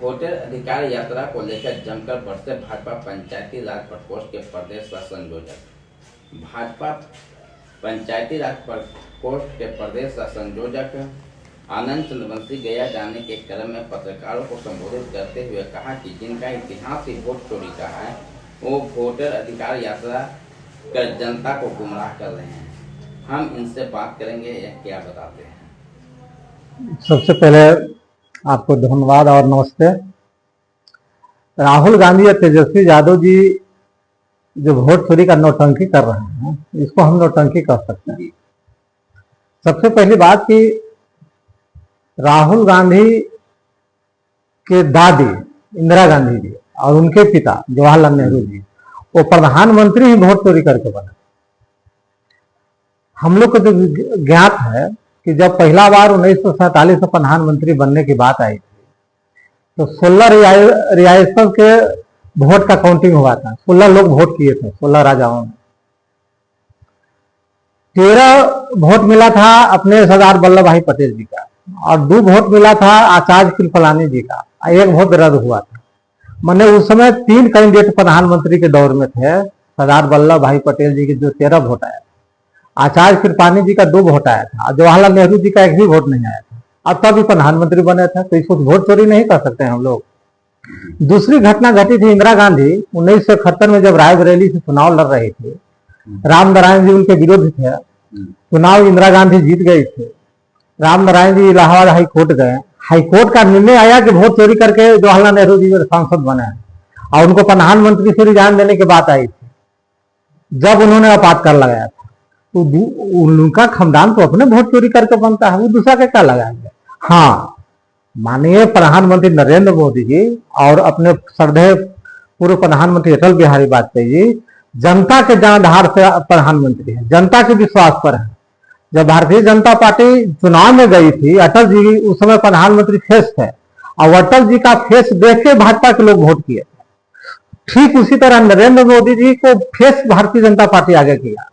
Voter अधिकार यात्रा को लेकर जमकर बरसे भाजपा पंचायती राज प्रकोष्ठ के प्रदेश व संयोजक। भाजपा पंचायती राज प्रकोष्ठ के प्रदेश व संयोजक आनंद चंद्रवंशी गया जाने के क्रम में पत्रकारों को संबोधित करते हुए कहा कि जिनका इतिहास ही वोट चोरी का है, वो वोटर अधिकार यात्रा कर जनता को गुमराह कर रहे हैं। हम इनसे बात करेंगे, यह क्या बताते हैं। सबसे पहले आपको धन्यवाद और नमस्ते। राहुल गांधी और तेजस्वी यादव जी जो वोट चोरी का नौटंकी कर रहे हैं, इसको हम नौटंकी कह सकते हैं। सबसे पहली बात कि राहुल गांधी के दादी इंदिरा गांधी जी और उनके पिता जवाहरलाल नेहरू जी वो प्रधानमंत्री ही वोट चोरी करके बने। हम लोग को जो ज्ञात है कि जब पहला बार 1947 में प्रधानमंत्री बनने की बात आई थी तो 16 रियासतों के वोट का काउंटिंग हुआ था। 16 लोग वोट किए थे, 16 राजाओं में 13 वोट मिला था अपने सरदार वल्लभ भाई पटेल जी का और 2 वोट मिला था आचार्य कृपलानी जी का, 1 वोट रद्द हुआ था। मैंने उस समय 3 कैंडिडेट प्रधानमंत्री के दौर में थे। सरदार वल्लभ भाई पटेल जी के जो 13 वोट आया, आचार्य कृपलानी जी का 2 वोट आया था, जवाहरलाल नेहरू जी का 1 भी वोट नहीं आया था। अब तब भी प्रधानमंत्री बने थे, तो इसको वोट चोरी नहीं कर सकते हैं हम लोग। दूसरी घटना घटी थी, इंदिरा गांधी 1971 में जब रायबरेली से चुनाव लड़ रही थी, राम नारायण जी उनके विरोध थे। चुनाव इंदिरा गांधी जीत गई थी। राम नारायण जी इलाहाबाद हाई कोर्ट गए। हाई कोर्ट का निर्णय आया कि वोट चोरी करके जवाहरलाल नेहरू जी सांसद बने और उनको प्रधानमंत्री से रिजाइन देने की बात आई थी। जब उन्होंने आपातकाल लगाया था तो उनका खानदान तो अपने वोट चोरी करके बनता है, वो दूसरा के क्या लगाएंगे। हाँ, माननीय प्रधानमंत्री नरेंद्र मोदी जी और अपने श्रद्धेय पूर्व प्रधानमंत्री अटल बिहारी वाजपेयी जी जनता के आधार से प्रधानमंत्री हैं, जनता के विश्वास पर है। जब भारतीय जनता पार्टी चुनाव में गई थी, अटल जी उस समय प्रधानमंत्री फेस थे और अटल जी का फेस देख के भाजपा के लोग वोट किए। ठीक उसी तरह नरेंद्र मोदी जी को फेस भारतीय जनता पार्टी आगे किया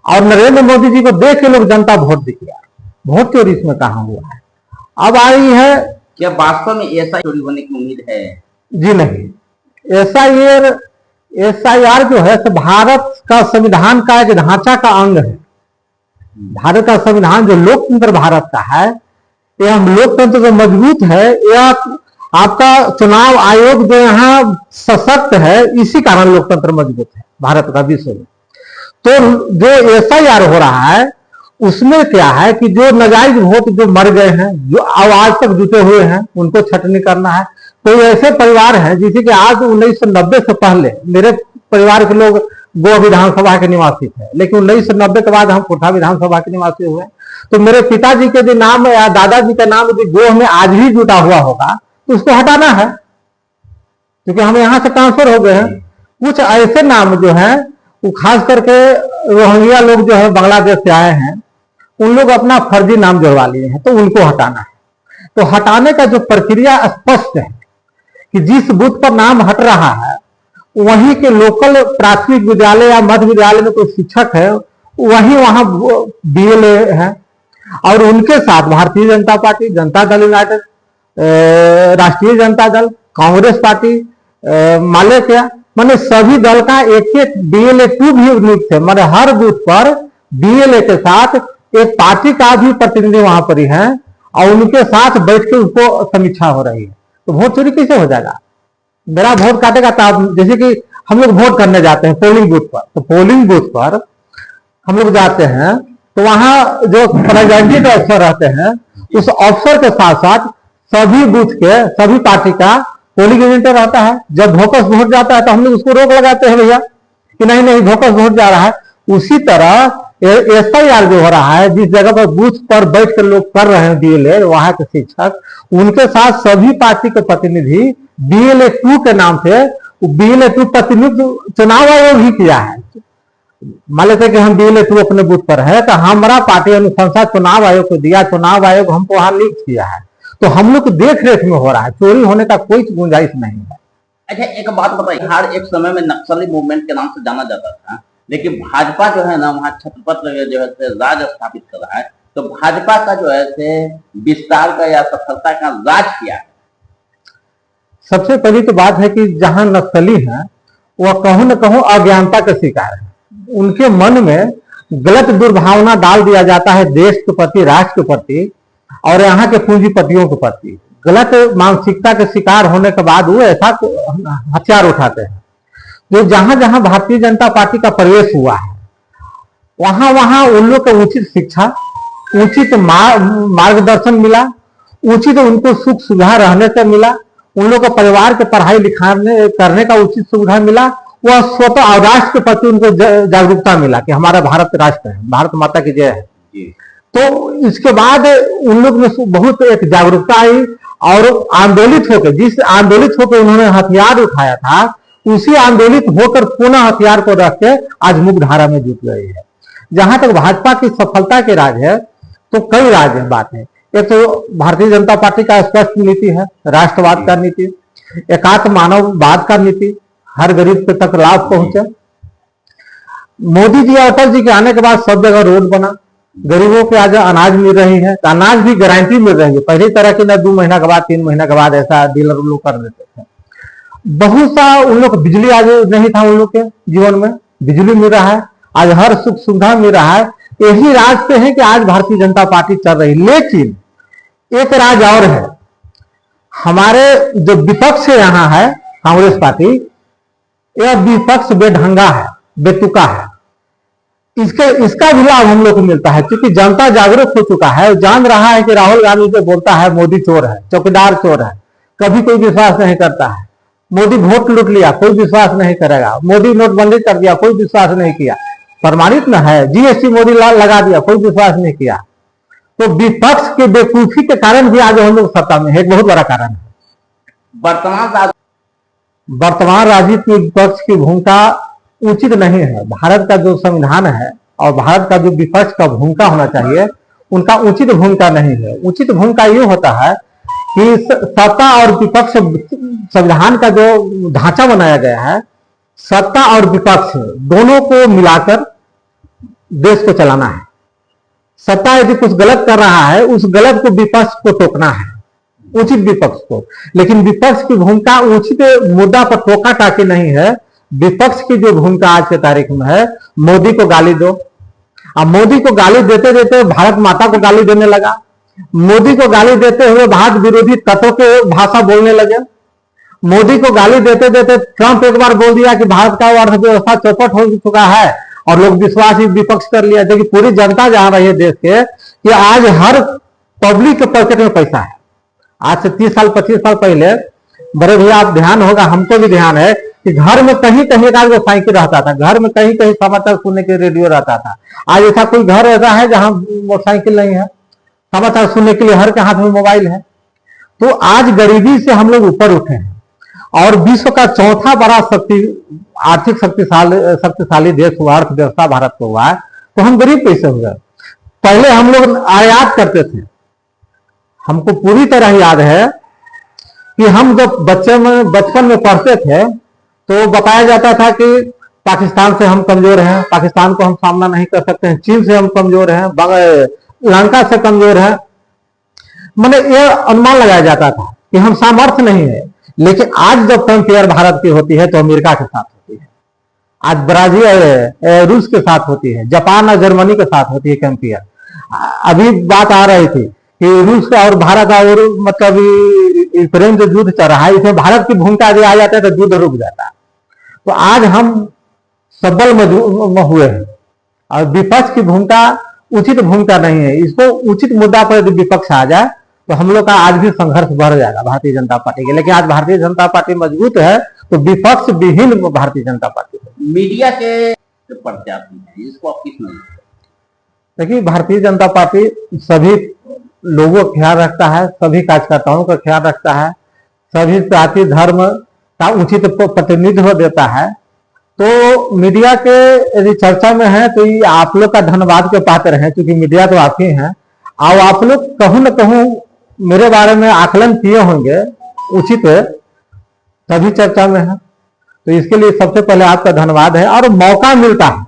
और नरेंद्र मोदी जी को देख के लोग जनता वोट दिया। वोट चोरी इसमें कहां हुआ है। अब आई है, क्या वास्तव में ऐसा चोरी होने की उम्मीद है? जी नहीं। एसआईआर जो है तो भारत का संविधान का एक ढांचा का अंग है। भारत का संविधान जो लोकतंत्र भारत का है, यह लोकतंत्र जो मजबूत है, यह आपका चुनाव आयोग जो यहाँ सशक्त है, इसी कारण लोकतंत्र मजबूत है भारत का विश्व में। तो जो एसआईआर हो रहा है उसमें क्या है कि जो नाजायज वोट जो मर गए हैं, जो आज तक जुटे हुए हैं, उनको छटनी करना है। तो ऐसे परिवार हैं जैसे कि आज 1990 से पहले मेरे परिवार के लोग गोवा विधानसभा के निवासी थे, लेकिन 1990 के बाद हम कोटा विधानसभा के निवासी हुए। तो मेरे पिताजी के जो नाम या दादाजी का नाम यदि गोह में आज भी जुटा हुआ होगा तो उसको हटाना है, क्योंकि हम यहाँ से ट्रांसफर हो गए हैं। कुछ ऐसे नाम जो है वो खास करके रोहिंग्या लोग जो है बांग्लादेश से आए हैं, उन लोग अपना फर्जी नाम जुड़वा लिए हैं, तो उनको हटाना है। तो हटाने का जो प्रक्रिया स्पष्ट है कि जिस बूथ पर नाम हट रहा है वहीं के लोकल प्राथमिक विद्यालय या मध्य विद्यालय में कोई शिक्षक है, वहीं वहां बीएलए है और उनके साथ भारतीय जनता पार्टी, जनता दल यूनाइटेड, राष्ट्रीय जनता दल, कांग्रेस पार्टी, माले क्या मैंने सभी दल का एक बीएलए 2 भी नियुक्त है। मैंने हर बूथ पर बीएलए के साथ एक पार्टी का भी प्रतिनिधि वहां पर ही है और उनके साथ बैठ के उसको समीक्षा हो रही है। तो वोट चोरी कैसे हो जाएगा? मेरा वोट काटेगा तो जैसे कि हम लोग वोट करने जाते हैं पोलिंग बूथ पर, तो पोलिंग बूथ पर हम लोग जाते हैं तो वहां जो प्रेजेंटेटिव अफसर रहते हैं, उस अफसर के साथ साथ सभी बूथ के सभी पार्टी का पोलिंग एजेंट रहता है। जब भोकस वोट जाता है तो हम लोग उसको रोक लगाते हैं, भैया कि नहीं नहीं भोकस वोट जा रहा है। उसी तरह एसआईआर जो हो रहा है, जिस जगह पर बूथ पर बैठ कर लोग कर रहे हैं बीएलए, वहां के शिक्षक, उनके साथ सभी पार्टी के प्रतिनिधि बीएलए 2 के नाम से बीएलए 2 प्रतिनिधित्व चुनाव आयोग ही किया है। मान लेते कि हम बीएलए 2 अपने बूथ पर है तो हमारा पार्टी अनुशंसा चुनाव आयोग को दिया, चुनाव आयोग हमको वहां लिंक किया है, तो हम लोग देख रेख में हो रहा है। चोरी होने का कोई गुंजाइश नहीं है। अच्छा, एक बात बताइए, हर एक समय में नक्सली मूवमेंट के नाम से जाना जाता था, लेकिन भाजपा जो है ना वहाँ छत्रपति जो है राज स्थापित कर रहा है। तो भाजपा का जो है विस्तार का या सफलता का राज क्या है? सबसे पहली तो बात है कि जहां नक्सली हैं वह कहूं न कहूं अज्ञानता का शिकार है। उनके मन में गलत दुर्भावना डाल दिया जाता है देश के प्रति, राष्ट्र के प्रति और यहाँ के पूंजीपतियों के प्रति। गलत मानसिकता के शिकार होने के बाद वो ऐसा हथियार उठाते हैं। जो जहां जहां भारतीय जनता पार्टी का प्रवेश हुआ है वहां वहां उन लोग को उचित शिक्षा, उचित मार्गदर्शन मिला, उचित उनको सुख सुविधा रहने से मिला, उन लोग को परिवार के पढ़ाई लिखाने करने का उचित सुविधा मिला। वह स्वतः और राष्ट्र के प्रति उनको जागरूकता मिला कि हमारा भारत राष्ट्र है, भारत माता की जय है। तो इसके बाद उन लोग में बहुत एक जागरूकता आई और आंदोलित होकर, जिस आंदोलित होकर उन्होंने हथियार उठाया था उसी आंदोलित होकर पुनः हथियार को रख के आज मुख्य धारा में जुट गई है। जहां तक भाजपा की सफलता के राज है तो कई राज है बात है। एक तो भारतीय जनता पार्टी का स्पष्ट नीति है, राष्ट्रवाद का नीति, एकात्म मानववाद का नीति, हर गरीब के तक लाभ पहुंचे। मोदी जी और अटल जी के आने के बाद सब जगह रोड बना, गरीबों के आज अनाज मिल रही है, अनाज भी गारंटी मिल रही है। पहली तरह की ना 2 महीना के बाद 3 महीना के बाद ऐसा डीलर लोग कर देते थे। बहुत सा उन लोग बिजली आज नहीं था, उन लोग के जीवन में बिजली मिल रहा है, आज हर सुख सुविधा मिल रहा है। यही राज पे है कि आज भारतीय जनता पार्टी चल रही। लेकिन एक राज और है, हमारे जो विपक्ष यहाँ है कांग्रेस पार्टी, यह विपक्ष बेढंगा है, बेतुका है। इसका भी लाभ हम लोग को मिलता है क्योंकि जनता जागरूक हो चुका है, जान रहा है कि राहुल गांधी जो बोलता है मोदी चोर है, चौकीदार चोर है, कभी कोई विश्वास नहीं करता है। मोदी वोट लूट लिया, कोई विश्वास नहीं करेगा। मोदी नोटबंदी कर दिया, कोई विश्वास नहीं किया। प्रमाणित न है, जीएसटी मोदी लगा दिया, कोई विश्वास नहीं किया। तो विपक्ष के बेवकूफी के कारण भी आज हम लोग सत्ता में है, एक बहुत बड़ा कारण है। वर्तमान राजनीति में विपक्ष की भूमिका उचित नहीं है। भारत का जो संविधान है और भारत का जो विपक्ष का भूमिका होना चाहिए, उनका उचित भूमिका नहीं है। उचित भूमिका ये होता है कि सत्ता और विपक्ष, संविधान का जो ढांचा बनाया गया है, सत्ता और विपक्ष दोनों को मिलाकर देश को चलाना है। सत्ता यदि कुछ गलत कर रहा है, उस गलत को विपक्ष को टोकना है, उचित विपक्ष को। लेकिन विपक्ष की भूमिका उचित मुद्दा पर टोका टाकी नहीं है। विपक्ष की जो भूमिका आज के तारीख में है, मोदी को गाली दो। अब मोदी को गाली देते देते भारत माता को गाली देने लगा। मोदी को गाली देते हुए भारत विरोधी तत्वों के भाषा बोलने लगे। मोदी को गाली देते देते ट्रंप एक बार बोल दिया कि भारत का अर्थव्यवस्था चौपट हो चुका है और लोग विश्वास ही विपक्ष कर लिया। देखिए पूरी जनता जान रही है देश के कि आज हर पब्लिक के पॉकेट में पैसा है। आज से 30 साल 25 साल पहले, बड़े भैया आप ध्यान होगा, हमको भी ध्यान है कि घर में कहीं कहीं का साइकिल रहता था, घर में कहीं कहीं समाचार सुनने के रेडियो रहता था। आज ऐसा कोई घर ऐसा है जहां मोटरसाइकिल नहीं है, समाचार सुनने के लिए हर के हाथ में मोबाइल है। तो आज गरीबी से हम लोग ऊपर उठे हैं और विश्व का चौथा बड़ा आर्थिक शक्तिशाली देश हुआ, अर्थव्यवस्था भारत को हुआ है। तो हम गरीब कैसे हो गए? पहले हम लोग आयात करते थे। हमको पूरी तरह याद है कि हम जब बचपन में पढ़ते थे तो बताया जाता था कि पाकिस्तान से हम कमजोर हैं, पाकिस्तान को हम सामना नहीं कर सकते हैं, चीन से हम कमजोर हैं, लंका से कमजोर है। मैंने यह अनुमान लगाया जाता था कि हम सामर्थ्य नहीं है। लेकिन आज जब कंपेयर भारत की होती है तो अमेरिका के साथ होती है, आज ब्राजील रूस के साथ होती है, जापान और जर्मनी के साथ होती है कंपेयर। अभी बात आ रही थी कि रूस और भारत और मतलब यूक्रेन जो युद्ध चल रहा है, इसमें भारत की भूमिका यदि आ जाता है तो युद्ध रुक जाता है। तो आज हम सबल हुए हैं और विपक्ष की भूमिका उचित भूमिका नहीं है। इसको उचित मुद्दा पर यदि विपक्ष आ जाए तो हम लोग का आज भी संघर्ष बढ़ जाएगा भारतीय जनता पार्टी के। लेकिन आज भारतीय जनता पार्टी मजबूत है तो विपक्ष विहीन भारतीय जनता पार्टी है। मीडिया के प्रत्याशी हैं, इसको आप किस नजर से? देखिए भारतीय जनता पार्टी सभी लोगों का ख्याल रखता है, सभी कार्यकर्ताओं का ख्याल रखता है, सभी जाति धर्म का उचित प्रतिनिधित्व देता है। तो मीडिया के यदि चर्चा में है तो ये आप लोग का धन्यवाद के पात्र हैं, क्योंकि मीडिया तो आप ही हैं और आप लोग कहूं न कहूं मेरे बारे में आकलन किए होंगे उचित, तभी चर्चा में है। तो इसके लिए सबसे पहले आपका धन्यवाद है। और मौका मिलता है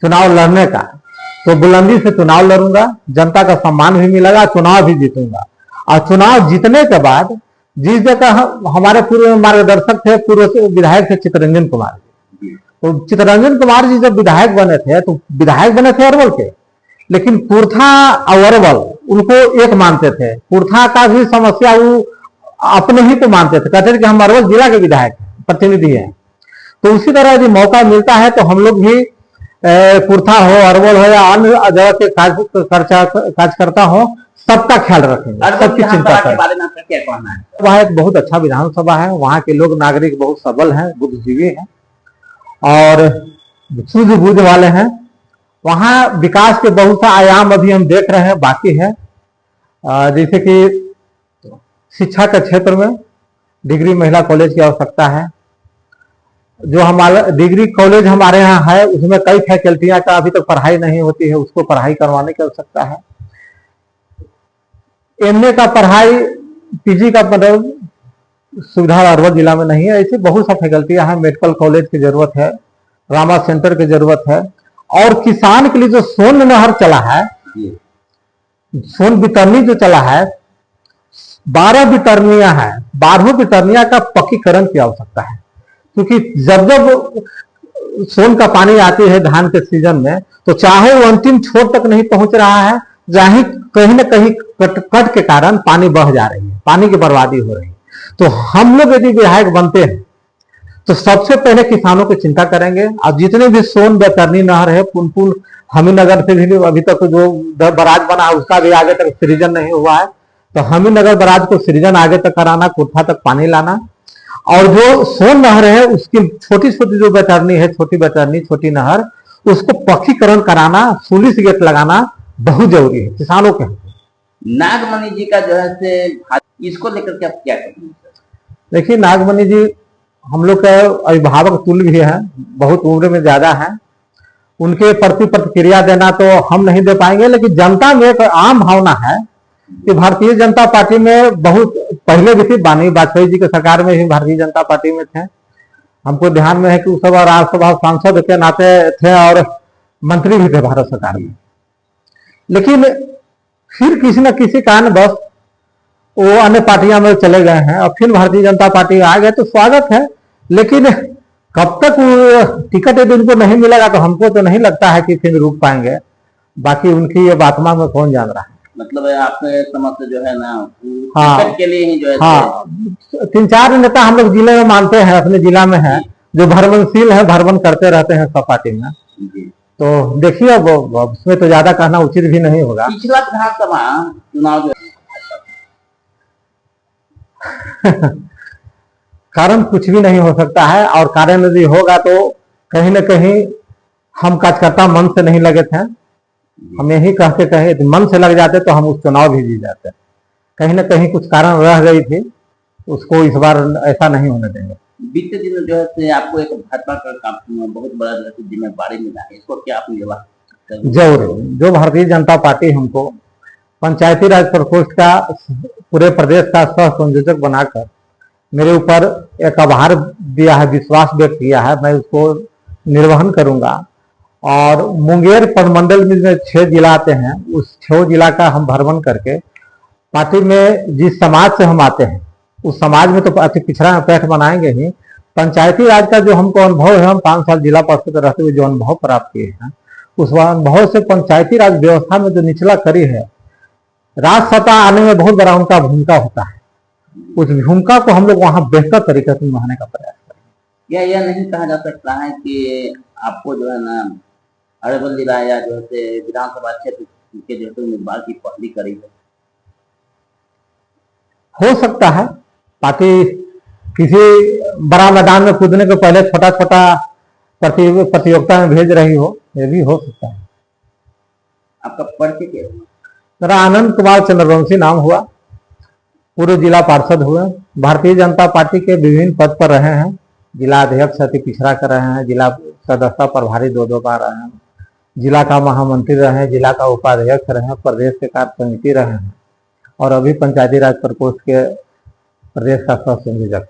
चुनाव लड़ने का तो बुलंदी से चुनाव लड़ूंगा, जनता का सम्मान भी मिलेगा, चुनाव भी जीतूंगा। और चुनाव जीतने के बाद जिस जगह हमारे पूर्व मार्गदर्शक थे, पूर्व विधायक थे चित्तरंजन कुमार जी। तो चित्तरंजन कुमार जी जब विधायक बने थे तो विधायक बने थे अरवल के, लेकिन पुरथा और अरवल उनको एक मानते थे। पुरथा का भी समस्या वो अपने ही को मानते थे, कहते थे कि हम अरवल जिला के विधायक प्रतिनिधि हैं। तो उसी तरह यदि मौका मिलता है तो हम लोग भी पुरथा हो, अरवल हो या अन्य जगह के कार्यकर्ता हो, सबका ख्याल रखेंगे, सबकी चिंता करेंगे। बारे में आपका क्या कहना है? वह एक बहुत अच्छा विधानसभा है, वहाँ के लोग नागरिक बहुत सबल हैं, बुद्धिजीवी हैं और सूझबूझ वाले हैं। वहाँ विकास के बहुत सा आयाम अभी हम देख रहे हैं, बाकी है। जैसे कि शिक्षा के क्षेत्र में डिग्री महिला कॉलेज की आवश्यकता है। जो हमारा डिग्री कॉलेज हमारे यहाँ है उसमें कई फैकल्टियां का अभी तक पढ़ाई नहीं होती है, उसको पढ़ाई करवाने की आवश्यकता है। एमए का पढ़ाई, पीजी का मतलब सुविधा अरवल जिला में नहीं है। ऐसी बहुत सा फैकल्टियां हैं। मेडिकल कॉलेज की जरूरत है, रामा सेंटर की जरूरत है। और किसान के लिए जो सोन नहर चला है, सोन बितरनी जो चला है, 12 बितरनियां हैं, 12 बितरनिया का पक्कीकरण की आवश्यकता है। क्योंकि जब जब सोन का पानी आती है धान के सीजन में, तो चाहे वो अंतिम छोर तक नहीं पहुंच रहा है, जहां कहीं न कहीं कट के कारण पानी बह जा रही है, पानी की बर्बादी हो रही है। तो हम लोग यदि विधायक बनते हैं तो सबसे पहले किसानों की चिंता करेंगे। अब जितने भी सोन बैतरनी नहर है, पुनपुन हमीरनगर से भी अभी तक जो बराज बना है उसका भी आगे तक सृजन नहीं हुआ है। तो हमीरनगर बराज को सृजन आगे तक कराना, कुर्था तक पानी लाना। और जो सोन नहर है उसकी छोटी छोटी जो बैतरनी है, छोटी बैतरनी, छोटी नहर, उसको पक्कीकरण कराना, सुलिस गेट लगाना बहुत जरूरी है किसानों के। नागमणि जी का जो है से इसको लेकर के आप क्या कहेंगे? देखिए, नागमणि जी हम लोग का अभिभावक तुल्य भी है, बहुत उम्र में ज्यादा है। उनके प्रति प्रतिक्रिया देना तो हम नहीं दे पाएंगे, लेकिन जनता में एक आम भावना है कि भारतीय जनता पार्टी में बहुत पहले भी थी, वाजपेयी जी के सरकार में ही भारतीय जनता पार्टी में थे। हमको ध्यान में है कि उस समय राज्यसभा सांसद के नाते थे और मंत्री भी थे भारत सरकार में। लेकिन फिर किसी न किसी कारणवश वो अन्य पार्टियां में चले गए हैं और फिर भारतीय जनता पार्टी आ गए, तो स्वागत है। लेकिन कब तक टिकट यदि उनको नहीं मिलेगा तो हमको तो नहीं लगता है कि फिर रुक पाएंगे। बाकी उनकी ये आत्मा में कौन जान रहा है। मतलब आपके समझ से जो है ना, हाँ, टिकट के लिए ही जो है, हाँ, 3-4 नेता हम लोग जिले में मानते हैं, अपने जिला में है, जो भ्रमणशील है, भ्रमण करते रहते हैं सब पार्टी में। तो देखिए, अब उसमें तो ज्यादा कहना उचित भी नहीं होगा। पिछला विधानसभा चुनाव जो कारण कुछ भी नहीं हो सकता है, और कारण यदि होगा तो कहीं न कहीं हम कार्यकर्ता मन से नहीं लगे थे। हम यही कहते कहे मन से लग जाते तो हम उस चुनाव भी जीत जाते। कहीं न कहीं कुछ कारण रह गई थी, उसको इस बार ऐसा नहीं होने देंगे। बीते दिन जो है आपको एक भाजपा का बहुत बड़ा जिम्मेदारी मिला है, इसको क्या आप निर्वाह? जरूर, जो भारतीय जनता पार्टी हमको पंचायती राज प्रकोष्ठ का पूरे प्रदेश का सह संयोजक बनाकर मेरे ऊपर एक आभार दिया है, विश्वास व्यक्त किया है, मैं उसको निर्वहन करूंगा। और मुंगेर प्रमंडल में 6 जिला आते हैं, उस 6 जिला का हम भ्रमण करके पार्टी में जिस समाज से हम आते हैं उस समाज में तो अति पिछड़ा पैठ बनाएंगे ही। पंचायती राज का जो हमको अनुभव है, हम 5 साल जिला परिषद रहते हुए जो अनुभव प्राप्त किए हैं, उस अनुभव से पंचायती राज व्यवस्था में जो निचला कड़ी है, राज सत्ता आने में बहुत बड़ा उनका भूमिका होता है। उस भूमिका को हम लोग वहां बेहतर तरीके से निभाने का प्रयास करें। यह नहीं कहा जा सकता है कि आपको जो है ना अरवल जिला या जो है विधानसभा क्षेत्र के जो है उम्मीदवार की पहली कड़ी है? हो सकता है पार्टी किसी बड़ा मैदान में कूदने के पहले छोटा छोटा प्रतियोगिता में भेज रही हो, ये भी हो सकता है। आपका परिचय क्या है? मेरा आनंद कुमार चंद्रवंशी नाम हुआ, पूर्व जिला पार्षद हुए, भारतीय जनता पार्टी के विभिन्न पद पर रहे हैं, जिला अध्यक्ष अति पिछड़ा कर रहे हैं, जिला सदस्यता प्रभारी 2 बार रहे हैं, जिला का महामंत्री रहे हैं, जिला का उपाध्यक्ष रहे हैं, प्रदेश के कार्य समिति रहे हैं और अभी पंचायती राज प्रकोष्ठ के प्रदेश का सह संयोजक।